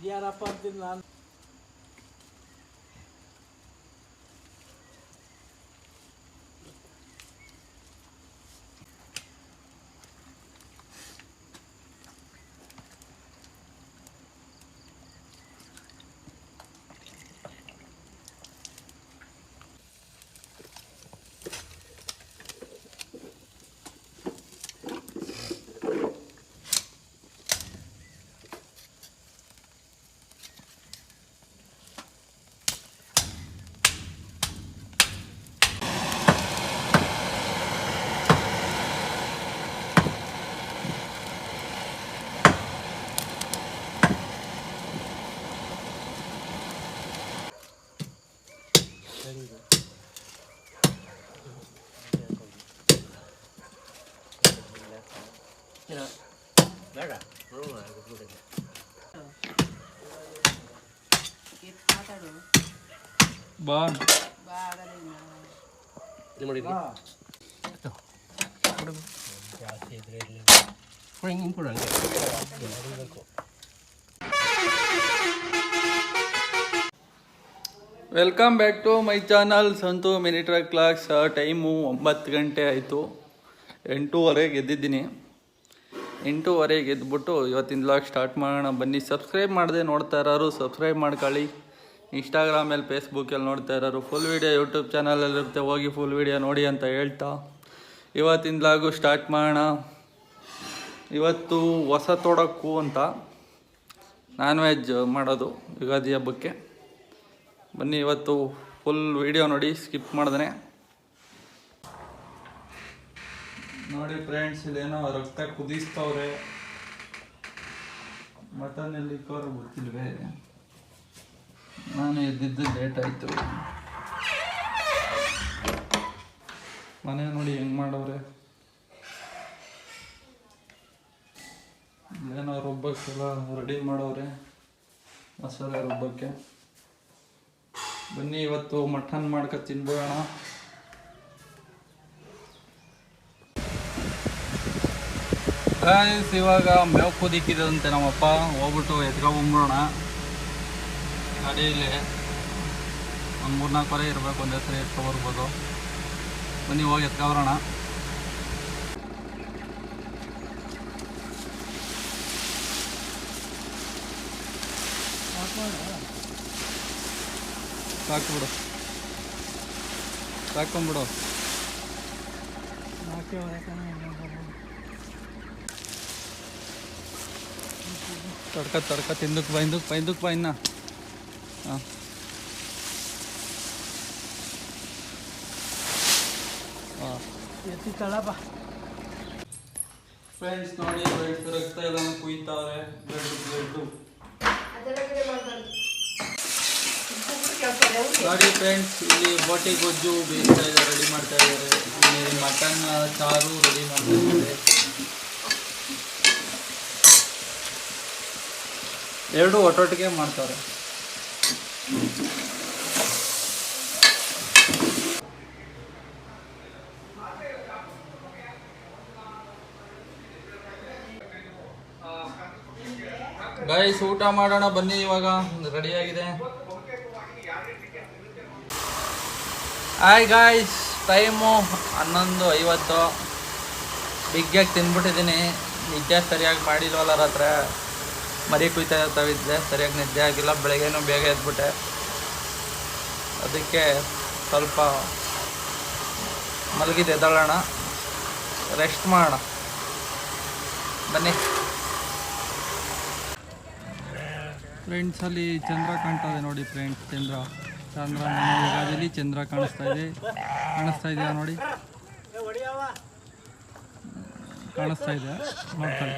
ಯಾರಪ್ಪ ಅಂತೀನಿ ನಾನು. ಬಾ welcome back to my channel Santu mini truck class. Time 9 ಗಂಟೆ ಆಯಿತು. 8:30 ಎದ್ದಿದ್ದೀನಿ. 8:30 ಎದ್ಬಿಟ್ಟು ಇವತ್ತಿನ ವ್ಲಾಗ್ ಸ್ಟಾರ್ಟ್ ಮಾಡೋಣ ಬನ್ನಿ. ಸಬ್ಸ್ಕ್ರೈಬ್ ಮಾಡದೆ ನೋಡ್ತಾ ಇರೋರು ಸಬ್ಸ್ಕ್ರೈಬ್ ಮಾಡ್ಕೊಳ್ಳಿ. ಇನ್ಸ್ಟಾಗ್ರಾಮಲ್ಲಿ ಫೇಸ್ಬುಕ್ಕಲ್ಲಿ ನೋಡ್ತಾ ಇರೋರು ಫುಲ್ ವೀಡಿಯೋ ಯೂಟ್ಯೂಬ್ ಚಾನಲಲ್ಲಿರುತ್ತೆ, ಹೋಗಿ ಫುಲ್ ವೀಡಿಯೋ ನೋಡಿ ಅಂತ ಹೇಳ್ತಾ ಇವತ್ತಿನ ವ್ಲಾಗು ಸ್ಟಾರ್ಟ್ ಮಾಡೋಣ. ಇವತ್ತು ಹೊಸ ತೊಡಕು ಅಂತ ನಾನ್ ವೆಜ್ ಮಾಡೋದು ಯುಗಾದಿ ಹಬ್ಬಕ್ಕೆ. ಬನ್ನಿ ಇವತ್ತು ಫುಲ್ ವೀಡಿಯೋ ನೋಡಿ, ಸ್ಕಿಪ್ ಮಾಡಿದ್ರೆ ನೋಡಿ ಫ್ರೆಂಡ್ಸ್. ಇಲ್ಲೇನೋ ರಕ್ತ ಕುದಿಸ್ತವ್ರೆ. ಮಟನ್ ಎಲ್ಲಿ ಕೋರು ಗೊತ್ತಿಲ್ವೇ. ನಾನು ಎದ್ದಿದ್ದು ಲೇಟ್ ಆಯಿತು. ಮನೆ ನೋಡಿ ಹೆಂಗೆ ಮಾಡವ್ರೆ. ಇಲ್ಲೇನೋ ರುಬ್ಬಕ್ಕೆಲ್ಲ ರೆಡಿ ಮಾಡವ್ರೆ, ಮಸಾಲೆ ರುಬ್ಬಕ್ಕೆ. ಬನ್ನಿ ಇವತ್ತು ಮಟನ್ ಮಾಡ್ಕೊ ತಿನ್ಬೋಣ. ಗಾಯ್ಸ್ ಇವಾಗ ಮೇವು ಕುದಿಕ್ಕಿದಂತೆ ನಮ್ಮಪ್ಪ, ಹೋಗ್ಬಿಟ್ಟು ಎತ್ಕೊಂಡ್ಬಿಡೋಣ. ಗಾಡಿಯಲ್ಲಿ ಒಂದು 3-4 ಹೊರೆ ಇರಬೇಕು, ಒಂದೇ ಸರಿ ಎತ್ಕೊಬರ್ಬೋದು. ಬನ್ನಿ ಹೋಗಿ ಎತ್ಕೊಬರೋಣ. ಸಾಕ್ಬಿಡು, ಸಾಕೊಂಬಿಡು. ತಡ್ಕ ತಿಂದಕ್ಕೆ ಬೈಂದಕ್ಕೆ ಬಾ ಇನ್ನ. ಹಾಂ ಫ್ರೆಂಡ್ಸ್ ನೋಡಿ, ಫ್ರೆಂಡ್ಸ್ ರಕ್ತ ಎಲ್ಲ ಕುಯ್ತಾವ್ರೆ. ಬ್ಲಡ್ಡು ನೋಡಿ ಫ್ರೆಂಡ್ಸ್. ಇಲ್ಲಿ ಬೋಟಿ ಗೊಜ್ಜು ಬೇಯಿಸ್ತಾ ಇದ್ದಾರೆ, ರೆಡಿ ಮಾಡ್ತಾ ಇದ್ದಾರೆ. ಇಲ್ಲಿ ಮಟನ್ ಸಾರು ರೆಡಿ ಮಾಡ್ತಾ ಇದ್ದಾರೆ. ಎರಡು ಒಟ್ಟೊಟ್ಟಿಗೆ ಮಾಡ್ತಾರೆ. ಗೈಸ್ ಊಟ ಮಾಡೋಣ ಬನ್ನಿ. ಇವಾಗ ರೆಡಿಯಾಗಿದೆ. Hi guys, time 11:50. ಬಿಗ್ಗಾಗಿ ತಿಂದ್ಬಿಟ್ಟಿದ್ದೀನಿ. ನಿದ್ದೆ ಸರಿಯಾಗಿ ಮಾಡಿಲ್ವಲ್ಲ, ರಾತ್ರಿ ಮರಿ ಕುಯ್ತಾ ಇರ್ತಾವಿದ್ದೆ, ಸರಿಯಾಗಿ ನಿದ್ದೆ ಆಗಿಲ್ಲ. ಬೆಳಗ್ಗೆನೂ ಬೇಗ ಎದ್ಬಿಟ್ಟೆ, ಅದಕ್ಕೆ ಸ್ವಲ್ಪ ಮಲಗಿದ್ದು ಎದ್ದೇಳೋಣ, ರೆಸ್ಟ್ ಮಾಡೋಣ ಬನ್ನಿ. ಫ್ರೆಂಡ್ಸ್ ಅಲ್ಲಿ ಚಂದ್ರ ಕಾಣ್ತಾ ಇದೆ ನೋಡಿ ಫ್ರೆಂಡ್ಸ್. ಚಂದ್ರ ಯುಗಾದಿಲಿ ಚಂದ್ರ ಕಾಣಿಸ್ತಾ ಇದೆಯಾ ನೋಡಿ, ಕಾಣಿಸ್ತಾ ಇದೆ ನೋಡ್ಕೊಳ್ಳಿ.